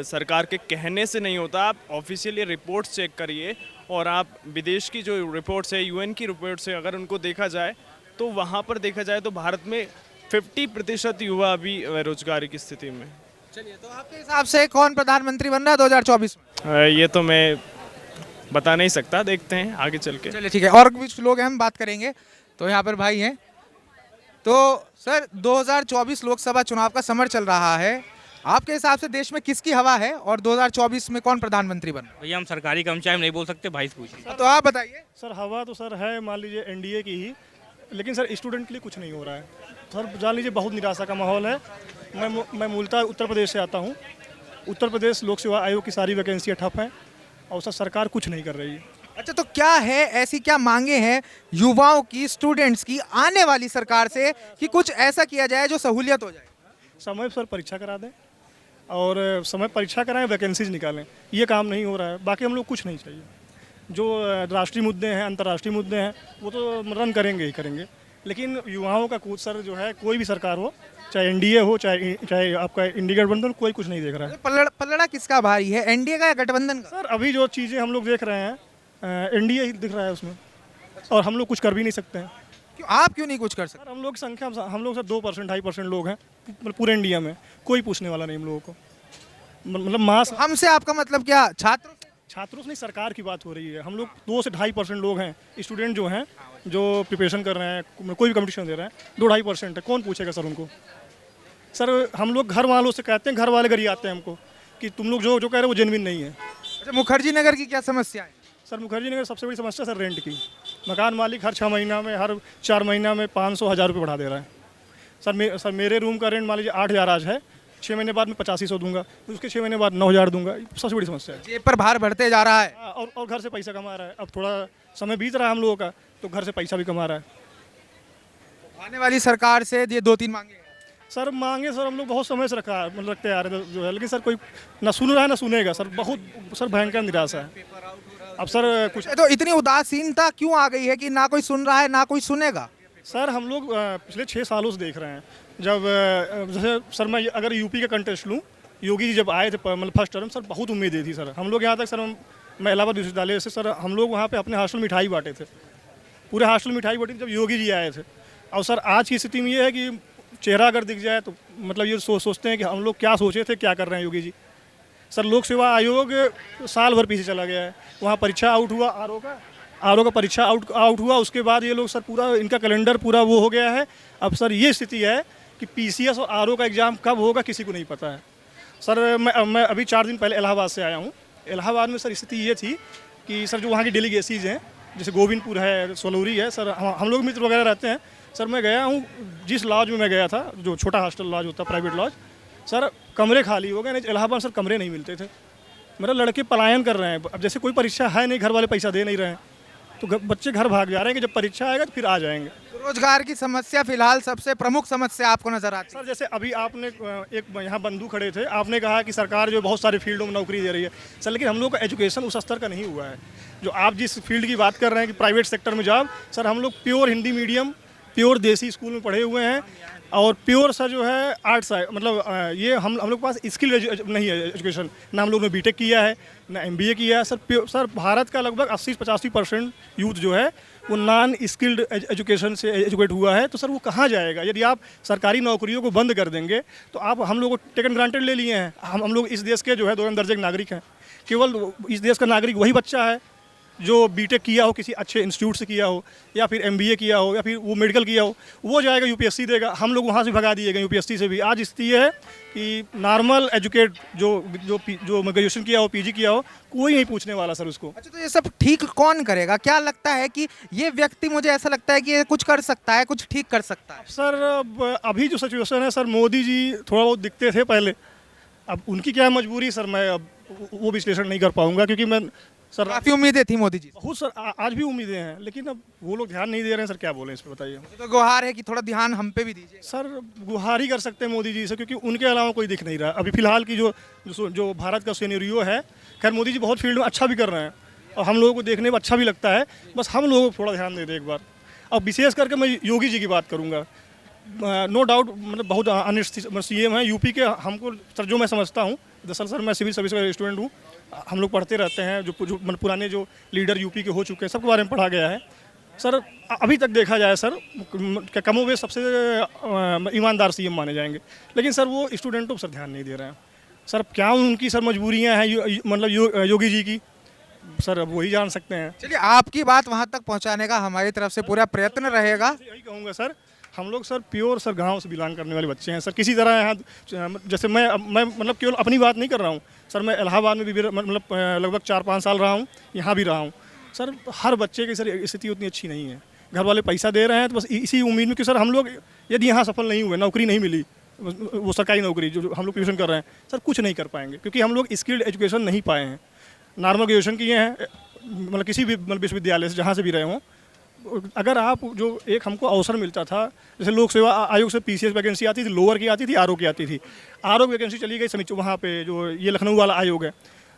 सरकार के कहने से नहीं होता। आप ऑफिशियली रिपोर्ट्स चेक करिए और आप विदेश की जो रिपोर्ट्स है, यूएन की रिपोर्ट्स है, अगर उनको देखा जाए तो वहाँ पर देखा जाए तो भारत में 50% युवा अभी बेरोजगारी की स्थिति में। चलिए, तो आपके हिसाब से कौन प्रधानमंत्री बन रहा है 2024 में? ये तो मैं बता नहीं सकता, देखते हैं आगे चल के। चलिए ठीक है, और कुछ लोग हैं, हम बात करेंगे। तो यहाँ पर भाई हैं। तो सर, 2024 लोकसभा चुनाव का समर चल रहा है, आपके हिसाब से देश में किसकी हवा है और 2024 में कौन प्रधानमंत्री बन रहा है? भैया हम सरकारी कर्मचारी नहीं बोल सकते, भाई से पूछिए। तो आप बताइए। सर हवा तो सर है, मान लीजिए एनडीए की ही, लेकिन सर स्टूडेंट के लिए कुछ नहीं हो रहा है। सर जान लीजिए बहुत निराशा का माहौल है। मैं मूलतः उत्तर प्रदेश से आता हूँ। उत्तर प्रदेश लोक सेवा आयोग की सारी वैकेंसियाँ ठप हैं और सर सरकार कुछ नहीं कर रही है। अच्छा, तो क्या है, ऐसी क्या मांगे हैं युवाओं की, स्टूडेंट्स की आने वाली सरकार से कि कुछ ऐसा किया जाए जो सहूलियत हो जाए? समय पर परीक्षा करा दें और समय परीक्षा कराएं, वैकेंसीज निकालें। ये काम नहीं हो रहा है। बाकी हम लोग कुछ नहीं चाहिए। जो राष्ट्रीय मुद्दे हैं, अंतर्राष्ट्रीय मुद्दे हैं, वो तो रन करेंगे ही करेंगे, लेकिन युवाओं का कूच सर जो है, कोई भी सरकार हो, चाहे एनडीए हो, चाहे आपका इंडिया गठबंधन, कोई कुछ नहीं देख रहा है। पलड़ा किसका भारी है, एनडीए का या गठबंधन का? सर अभी जो चीज़ें हम लोग देख रहे हैं, एनडीए ही दिख रहा है उसमें, और हम लोग कुछ कर भी नहीं सकते हैं। क्यों, आप क्यों नहीं कुछ कर सकते? सर हम लोग संख्या, हम लोग सर 2% 2.5% लोग हैं पूरे इंडिया में। कोई पूछने वाला नहीं हम लोगों को, मतलब मास। हमसे आपका मतलब क्या? छात्रों से नहीं, सरकार की बात हो रही है। हम लोग 2 से 2.5% लोग हैं, स्टूडेंट जो हैं, जो प्रिपरेशन कर रहे हैं, कोई भी कंपटीशन दे रहे हैं, 2-2.5% है। कौन पूछेगा सर उनको? सर हम लोग घर वालों से कहते हैं, घर वाले घर ही आते हैं हमको कि तुम लोग जो कह रहे हो वो जेन्युइन नहीं है। अच्छा, मुखर्जी नगर की क्या समस्या है? सर मुखर्जी नगर सबसे बड़ी समस्या सर रेंट की। मकान मालिक हर 6 महीना में, हर 4 महीना में 500-1000 रुपये बढ़ा दे रहा है। सर मेरे रूम का रेंट मान लीजिए 8000 आज है, 6 महीने बाद मैं 8500 दूंगा, उसके 6 महीने बाद 9000 दूंगा। सबसे बड़ी समस्या है। जेब पर भार बढ़ते जा रहा है। और घर से पैसा कमा रहा है। अब थोड़ा समय बीत रहा है हम लोगों का, तो घर से पैसा भी कमा रहा है। आने वाली सरकार से ये 2-3 मांगे सर मांगे सर हम लोग बहुत समय से रखते आ रहे हैं जो है, लेकिन सर कोई ना सुन रहा है ना सुनेगा। सर बहुत सर भयंकर निराशा है। अब सर कुछ तो इतनी उदासीनता क्यों आ गई है कि ना कोई सुन रहा है ना कोई सुनेगा? सर हम लोग पिछले 6 सालों से देख रहे हैं। जब जैसे सर मैं अगर यूपी का कंटेस्ट लूँ, योगी जी जब आए थे मतलब फर्स्ट टर्म, सर बहुत उम्मीदें थी सर। हम लोग यहाँ तक सर मैं इलाहाबाद विश्वविद्यालय से सर हम लोग वहाँ पे अपने हॉस्टल मिठाई बांटे थे, पूरे हॉस्टल मिठाई बांटी जब योगी जी आए थे। और सर आज की स्थिति में ये है कि चेहरा अगर दिख जाए तो मतलब ये सोचते हैं कि हम लोग क्या सोचे थे, क्या कर रहे हैं योगी जी। सर लोक सेवा आयोग साल भर पीछे चला गया है। वहाँ परीक्षा आउट हुआ, आर का परीक्षा आउट हुआ, उसके बाद ये लोग सर पूरा इनका कैलेंडर पूरा वो हो गया है। अब सर ये स्थिति है कि पीसीएस और आर का एग्ज़ाम कब होगा किसी को नहीं पता है। सर मैं अभी 4 दिन पहले इलाहाबाद से आया हूँ। इलाहाबाद में सर स्थिति ये थी कि सर जो वहाँ की डेलीगेसीज हैं, जैसे गोविंदपुर है, सोलौरी है, सर हम लोग मित्र वगैरह रहते हैं। सर मैं गया हूँ जिस लॉज में मैं गया था, जो छोटा हॉस्टल लॉज होता है, प्राइवेट लॉज, सर कमरे खाली हो गए। नहीं इलाहाबाद सर कमरे नहीं मिलते थे। मेरा लड़के पलायन कर रहे हैं। अब जैसे कोई परीक्षा है नहीं, घर वाले पैसा दे नहीं रहे हैं, तो बच्चे घर भाग जा रहे हैं कि जब परीक्षा आएगा तो फिर आ जाएंगे। रोजगार की समस्या फिलहाल सबसे प्रमुख समस्या आपको नजर आती है? सर जैसे अभी आपने एक यहाँ बंधु खड़े थे, आपने कहा कि सरकार जो बहुत सारे फील्डों में नौकरी दे रही है। सर लेकिन हम लोग का एजुकेशन उस स्तर का नहीं हुआ है जो आप जिस फील्ड की बात कर रहे हैं कि प्राइवेट सेक्टर में जॉब। सर हम लोग प्योर हिंदी मीडियम, प्योर देसी स्कूल में पढ़े हुए हैं और प्योर सर जो है आर्ट्स है। मतलब ये हम लोग के पास स्किल नहीं है एजुकेशन, ना हम लोग ने बीटेक किया है ना एमबीए किया है। सर भारत का लगभग 80-85% यूथ जो है वो नॉन स्किल्ड एजुकेशन से एजुकेट हुआ है। तो सर वो कहाँ जाएगा? यदि आप सरकारी नौकरियों को बंद कर देंगे तो आप हम लोग को टेकन ग्रांटेड ले लिए हैं। हम लोग इस देश के जो है 2 दर्जे के नागरिक हैं। केवल इस देश का नागरिक वही बच्चा है जो बीटेक किया हो, किसी अच्छे इंस्टीट्यूट से किया हो, या फिर एमबीए किया हो, या फिर वो मेडिकल किया हो, वो जाएगा यूपीएससी देगा। हम लोग वहाँ से भगा दिए गए यूपीएससी से भी। आज स्थिति है कि नॉर्मल एजुकेट जो ग्रेजुएशन किया हो, पीजी किया हो, कोई नहीं पूछने वाला सर उसको। अच्छा, तो ये सब ठीक कौन करेगा? क्या लगता है कि ये व्यक्ति, मुझे ऐसा लगता है कि ये कुछ कर सकता है, कुछ ठीक कर सकता है? सर अभी जो सिचुएशन है सर, मोदी जी थोड़ा बहुत दिखते थे पहले, अब उनकी क्या मजबूरी सर मैं अब वो विश्लेषण नहीं कर पाऊंगा, क्योंकि मैं सर काफी उम्मीदें थी मोदी जी। बहुत सर आज भी उम्मीदें हैं, लेकिन अब वो लोग ध्यान नहीं दे रहे हैं। सर क्या बोलें इस पर बताइए। तो गुहार है कि थोड़ा ध्यान हम पे भी दीजिए। सर गुहार ही कर सकते हैं मोदी जी से, क्योंकि उनके अलावा कोई दिख नहीं रहा अभी फिलहाल की जो भारत का सिनेरियो है। खैर मोदी जी बहुत फील्ड में अच्छा भी कर रहे हैं और हम लोगों को देखने में अच्छा भी लगता है। बस हम लोगों को थोड़ा ध्यान दे दें एक बार। अब विशेष करके मैं योगी जी की बात करूँगा। नो डाउट मतलब बहुत अनिश्चित सीएम है यूपी के। हमको सर जो मैं समझता हूँ, दरअसल सर मैं सिविल सर्विस का स्टूडेंट हूँ, हम लोग पढ़ते रहते हैं, जो मतलब पुराने जो लीडर यूपी के हो चुके हैं सबके बारे में पढ़ा गया है सर। अभी तक देखा जाए सर, कमोबेश सबसे ईमानदार सीएम माने जाएंगे, लेकिन सर वो स्टूडेंटों पर सर ध्यान नहीं दे रहे हैं सर। क्या उनकी सर मजबूरियाँ हैं मतलब योगी जी की, सर अब वही जान सकते हैं। चलिए, आपकी बात वहां तक पहुंचाने का हमारी तरफ से पूरा प्रयत्न रहेगा। यही कहूँगा सर, हम लोग सर प्योर सर गांव से बिलोंग करने वाले बच्चे हैं सर। किसी तरह यहाँ जैसे मैं मतलब केवल अपनी बात नहीं कर रहा हूँ सर, मैं इलाहाबाद में भी मतलब लगभग 4-5 साल रहा हूँ, यहाँ भी रहा हूँ सर। हर बच्चे की सर स्थिति उतनी अच्छी नहीं है, घर वाले पैसा दे रहे हैं तो बस इसी उम्मीद में कि सर हम लोग यदि यहाँ सफल नहीं हुए, नौकरी नहीं मिली, वो सरकारी नौकरी जो हम लोग ट्यूशन कर रहे हैं सर, कुछ नहीं कर पाएंगे क्योंकि हम लोग स्किल्ड एजुकेशन नहीं पाए हैं। नॉर्मल ग्रेजुएशन किए हैं मतलब किसी भी मतलब विश्वविद्यालय से जहाँ से भी रहे हों। अगर आप जो एक हमको अवसर मिलता था, जैसे लोक सेवा आयोग से पीसीएस वैकेंसी आती थी, लोअर की आती थी, आरओ की आती थी। आरओ की वैकेंसी चली गई समिति वहाँ पे जो ये लखनऊ वाला आयोग है,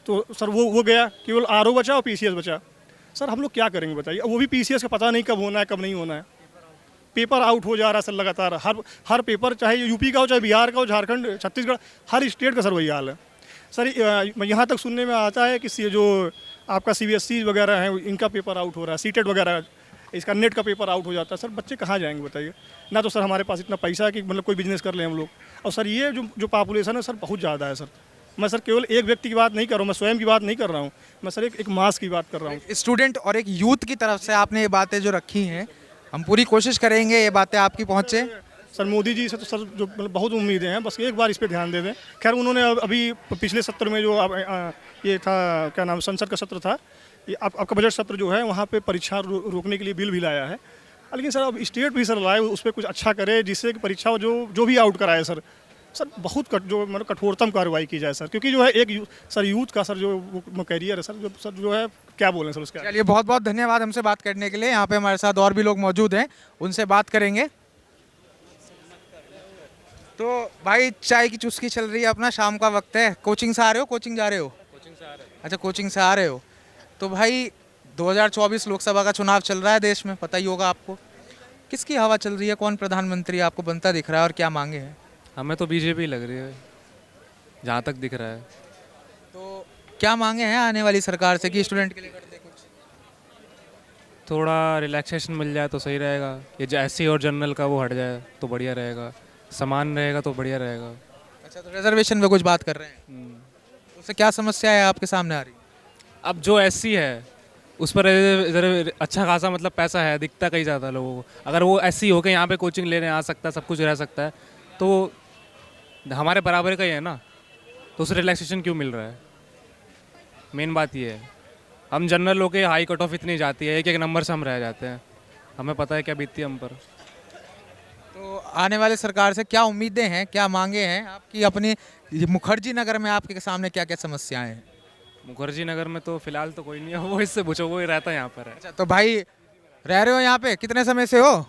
तो सर वो गया, केवल आरओ बचा और पीसीएस बचा। सर हम लोग क्या करेंगे बताइए, वो भी पीसीएस का पता नहीं कब होना है कब नहीं होना है। पेपर आउट हो जा रहा है सर लगातार, हर पेपर चाहे यूपी का हो, चाहे बिहार का हो, झारखंड, छत्तीसगढ़, हर स्टेट का सर वही हाल है सर। यहाँ तक सुनने में आता है कि जो आपका सीबीएसई वगैरह है इनका पेपर आउट हो रहा है, सीटेट वगैरह, इसका नेट का पेपर आउट हो जाता है सर। बच्चे कहाँ जाएंगे बताइए? ना तो सर हमारे पास इतना पैसा है कि मतलब कोई बिजनेस कर लें हम लोग, और सर ये जो पॉपुलेशन है सर बहुत ज़्यादा है सर। मैं सर केवल एक व्यक्ति की बात नहीं कर रहा हूँ, मैं स्वयं की बात नहीं कर रहा हूँ, मैं सर एक मास की बात कर रहा हूँ। स्टूडेंट और एक यूथ की तरफ से आपने ये बातें जो रखी हैं, हम पूरी कोशिश करेंगे ये बातें आपकी पहुँचे। सर मोदी जी से तो सर जो मतलब बहुत उम्मीदें हैं, बस एक बार इस पर ध्यान दे दें। खैर उन्होंने अभी पिछले सत्र में जो ये था क्या नाम, संसद का सत्र था, ये आपका बजट सत्र जो है वहाँ पे परीक्षा रोकने के लिए बिल भी लाया है। लेकिन सर अब स्टेट भी सर लाए, उस पर कुछ अच्छा करे जिससे कि परीक्षा जो भी आउट कराए सर बहुत जो मतलब कठोरतम कार्रवाई की जाए सर। क्योंकि जो है एक सर यूथ का सर जो वो कैरियर है सर जो है क्या बोलें सर उसका। चलिए, बहुत बहुत धन्यवाद हमसे बात करने के लिए। यहाँ पे हमारे साथ और भी लोग मौजूद हैं, उनसे बात करेंगे। तो भाई चाय की चुस्की चल रही है, अपना शाम का वक्त है। कोचिंग से आ रहे हो, कोचिंग जा रहे हो? कोचिंग से आ रहे हो। अच्छा, कोचिंग से आ रहे हो। तो भाई 2024 लोकसभा का चुनाव चल रहा है देश में, पता ही होगा आपको। किसकी हवा चल रही है, कौन प्रधानमंत्री आपको बनता दिख रहा है और क्या मांगे हैं? हमें तो बीजेपी लग रही है जहाँ तक दिख रहा है। तो क्या मांगे हैं आने वाली सरकार से कि स्टूडेंट के लिए कर दे कुछ? थोड़ा रिलैक्सेशन मिल जाए तो सही रहेगा। ये जो एससी और जनरल का वो हट जाए तो बढ़िया रहेगा, समान रहेगा तो बढ़िया रहेगा। अच्छा, तो रिजर्वेशन पे कुछ बात कर रहे हैं, उससे क्या समस्या है आपके सामने आ रही? अब जो एससी है उस पर अच्छा खासा मतलब पैसा है, दिखता कहीं ज़्यादा लोगों को। अगर वो एससी होकर यहाँ पे कोचिंग लेने आ सकता है, सब कुछ रह सकता है, तो हमारे बराबर का ही है ना, तो उसे रिलैक्सेशन क्यों मिल रहा है? मेन बात ये है। हम जनरल लोग के हाई कट ऑफ इतनी जाती है, एक एक नंबर से हम रह जाते हैं, हमें पता है क्या बीतती है हम पर। तो आने वाले सरकार से क्या उम्मीदें हैं, क्या मांगे हैं आपकी? अपनी मुखर्जी नगर में आपके सामने क्या क्या समस्याएं हैं? मुखर्जी नगर में तो फिलहाल तो कोई नहीं है, वो इससे पूछो, वो ही रहता है यहाँ पर है। अच्छा, तो भाई रह रहे हो यहाँ पे, कितने समय से हो?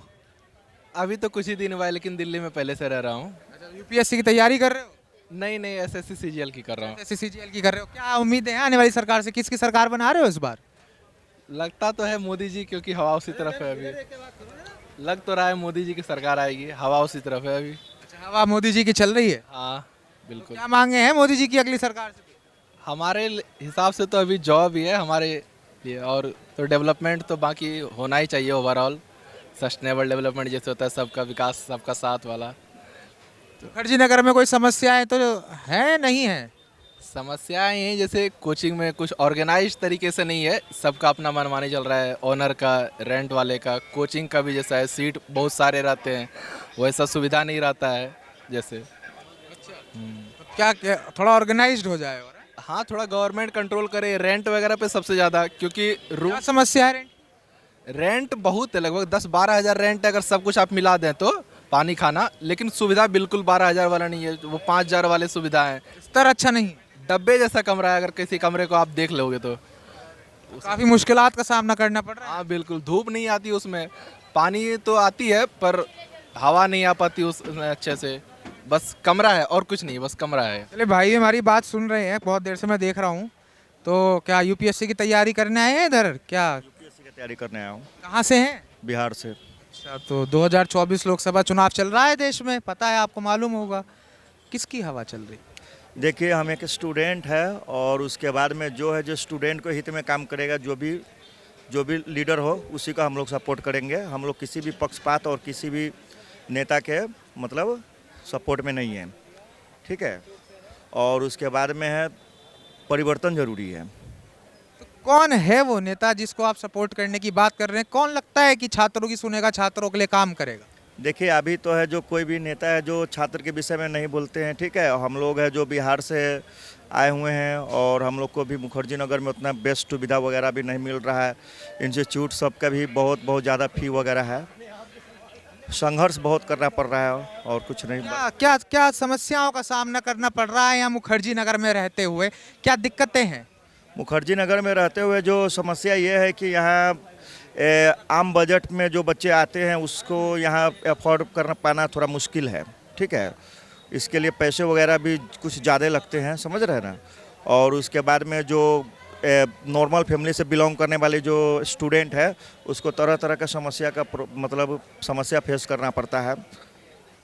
अभी तो कुछ ही दिन हुआ है, लेकिन दिल्ली में पहले से रह रहा हूँ। अच्छा, यूपीएससी की तैयारी कर रहे हो? नहीं, एसएससी सीजीएल की कर रहा हूँ। एसएससी सीजीएल की कर रहे हो। क्या उम्मीदें हैं आने वाली सरकार से, किसकी सरकार बना रहे हो इस बार? लगता तो है मोदी जी, क्योंकि हवा उसी तरफ है अभी। लग तो रहा है मोदी जी की सरकार आएगी, हवा उसी तरफ है अभी। अच्छा, हवा मोदी जी की चल रही है। हाँ बिल्कुल। क्या मांगे हैं मोदी जी की अगली सरकार से? हमारे हिसाब से तो अभी जॉब ही है हमारे लिए, और तो डेवलपमेंट तो बाकी होना ही चाहिए। ओवरऑल सस्टेनेबल डेवलपमेंट जैसे होता है, सबका विकास सबका साथ वाला। मुखर्जी नगर में कोई समस्याएं तो है नहीं है? समस्याएं हैं, जैसे कोचिंग में कुछ ऑर्गेनाइज तरीके से नहीं है, सबका अपना मनमानी चल रहा है। ओनर का, रेंट वाले का, कोचिंग का भी जैसा है, सीट बहुत सारे रहते हैं, वैसा सुविधा नहीं रहता है जैसे। अच्छा, क्या थोड़ा ऑर्गेनाइज्ड हो जाए? हाँ, थोड़ा गवर्नमेंट कंट्रोल करे रेंट वगैरह पे सबसे ज़्यादा, क्योंकि क्या समस्या है? रेंट बहुत है, लगभग 10-12 हज़ार रेंट है अगर सब कुछ आप मिला दें तो, पानी खाना। लेकिन सुविधा बिल्कुल 12 हज़ार वाला नहीं है, वो 5 हज़ार वाले सुविधा है। स्तर अच्छा नहीं, डब्बे जैसा कमरा है, अगर किसी कमरे को आप देख लोगे तो काफ़ी मुश्किलात का सामना करना पड़ रहा है। हाँ बिल्कुल, धूप नहीं आती उसमें, पानी तो आती है पर हवा नहीं आ पाती उसमें अच्छे से। बस कमरा है और कुछ नहीं, बस कमरा है। चलिए, भाई हमारी बात सुन रहे हैं, बहुत देर से मैं देख रहा हूँ। तो क्या यूपीएससी की तैयारी करने आए हैं इधर? क्या यूपीएससी की तैयारी करने आया हूँ। कहाँ से हैं? बिहार से। अच्छा, तो 2024 लोकसभा चुनाव चल रहा है देश में, पता है आपको, मालूम होगा। किसकी हवा चल रही? देखिए, हम एक स्टूडेंट है और उसके बाद में जो है जो स्टूडेंट को हित में काम करेगा, जो भी लीडर हो उसी का हम लोग सपोर्ट करेंगे। हम लोग किसी भी पक्षपात और किसी भी नेता के मतलब सपोर्ट में नहीं है, ठीक है। और उसके बाद में है परिवर्तन जरूरी है। तो कौन है वो नेता जिसको आप सपोर्ट करने की बात कर रहे हैं? कौन लगता है कि छात्रों की सुनेगा, छात्रों के लिए काम करेगा? देखिए, अभी तो है जो कोई भी नेता है जो छात्र के विषय में नहीं बोलते हैं, ठीक है। हम लोग है जो बिहार से आए हुए हैं और हम लोग को भी मुखर्जी नगर में उतना बेस्ट सुविधा वगैरह भी नहीं मिल रहा है। इंस्टीट्यूट सबका भी बहुत ज़्यादा फी वगैरह है। संघर्ष बहुत करना पड़ रहा है और कुछ नहीं। क्या समस्याओं का सामना करना पड़ रहा है यहाँ मुखर्जी नगर में रहते हुए? क्या दिक्कतें हैं? मुखर्जी नगर में रहते हुए जो समस्या ये है कि यहाँ आम बजट में जो बच्चे आते हैं उसको यहाँ अफोर्ड करना पाना थोड़ा मुश्किल है, ठीक है। इसके लिए पैसे वगैरह भी कुछ ज़्यादा लगते हैं, समझ रहे हैं ना। और उसके बाद में जो नॉर्मल फैमिली से बिलोंग करने वाले जो स्टूडेंट है उसको तरह तरह का समस्या फेस करना पड़ता है।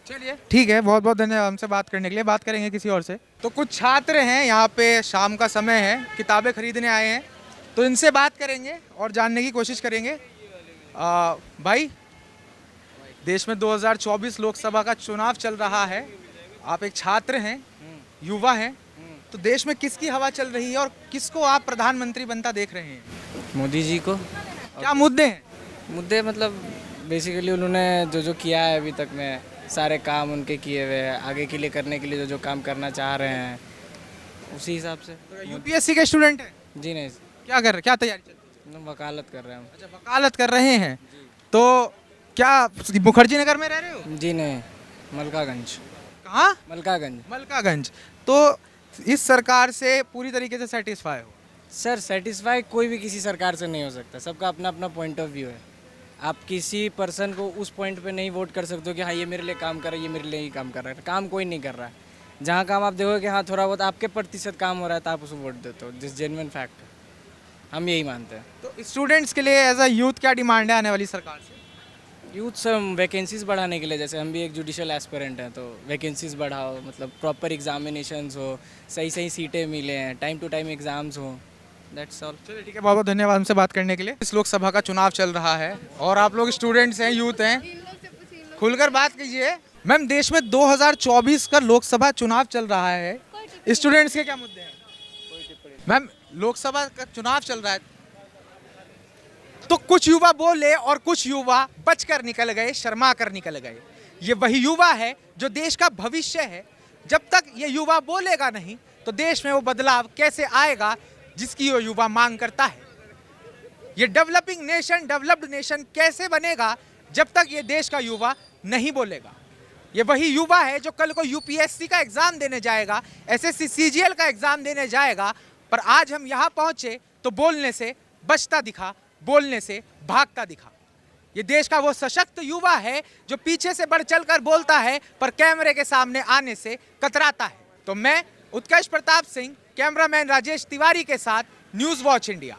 चलिए ठीक है, बहुत बहुत धन्यवाद हमसे बात करने के लिए। बात करेंगे किसी और से। तो कुछ छात्र हैं यहाँ पे, शाम का समय है, किताबें खरीदने आए हैं, तो इनसे बात करेंगे और जानने की कोशिश करेंगे। भाई, देश में 2024 लोकसभा का चुनाव चल रहा है, आप एक छात्र हैं, युवा हैं, तो देश में किसकी हवा चल रही है और किसको आप प्रधानमंत्री बनता देख रहे हैं? मोदी जी को। क्या मुद्दे हैं? मुद्दे मतलब बेसिकली उन्होंने जो किया है अभी तक में, सारे काम उनके किए हुए हैं, आगे के लिए करने के लिए जो काम करना चाह रहे हैं उसी हिसाब से। यूपीएससी के स्टूडेंट हैं? जी नहीं। क्या कर रहे, क्या तैयारी चल रही है? वकालत कर रहे हैं हम। अच्छा, वकालत कर रहे हैं। तो क्या मुखर्जी नगर में रह रहे हो? जी नहीं, मलकागंज। कहाँ? मलकागंज। मलकागंज। तो इस सरकार से पूरी तरीके से सेटिस्फाई हो? सर, सेटिस्फाई कोई भी किसी सरकार से नहीं हो सकता, सबका अपना अपना पॉइंट ऑफ व्यू है। आप किसी पर्सन को उस पॉइंट पे नहीं वोट कर सकते हो कि हाँ ये मेरे लिए काम कर रहा है, ये मेरे लिए ही काम कर रहा है। काम कोई नहीं कर रहा है। जहाँ काम आप देखोगे कि हाँ थोड़ा बहुत आपके प्रतिशत काम हो रहा है तो आप उसको वोट देते हो, जिस जेन्युइन फैक्ट है, हम यही मानते हैं। तो स्टूडेंट्स के लिए एज अ यूथ क्या डिमांड है आने वाली सरकार से? यूथ से वैकेंसीज़ बढ़ाने के लिए, जैसे हम भी एक जुडिशियल एस्पिरेंट हैं, तो वैकेंसीज़ बढ़ाओ, मतलब प्रॉपर एग्जामिनेशंस हो, सही सही सीटें मिले हैं, टाइम टू टाइम एग्ज़ाम्स हो, दैट्स ऑल। चलिए ठीक है, बहुत बहुत धन्यवाद हमसे बात करने के लिए। इस लोकसभा का चुनाव चल रहा है और आप लोग स्टूडेंट्स हैं, यूथ हैं, खुलकर बात कीजिए। मैम, देश में 2024 का लोकसभा चुनाव चल रहा है, स्टूडेंट्स के क्या मुद्दे हैं? मैम, लोकसभा का चुनाव चल रहा है तो कुछ युवा बोले और कुछ युवा बचकर निकल गए, शर्मा कर निकल गए। ये वही युवा है जो देश का भविष्य है। जब तक ये युवा बोलेगा नहीं तो देश में वो बदलाव कैसे आएगा जिसकी वो युवा मांग करता है। ये डेवलपिंग नेशन, डेवलप्ड नेशन कैसे बनेगा जब तक ये देश का युवा नहीं बोलेगा। ये वही युवा है जो कल को यूपीएससी का एग्जाम देने जाएगा, एसएससी सीजीएल का एग्जाम देने जाएगा, पर आज हम यहाँ पहुंचे तो बोलने से बचता दिखा, बोलने से भागता दिखा। ये देश का वो सशक्त युवा है जो पीछे से बढ़ चलकर बोलता है पर कैमरे के सामने आने से कतराता है। तो मैं उत्कर्ष प्रताप सिंह, कैमरामैन राजेश तिवारी के साथ, न्यूज़ वॉच इंडिया।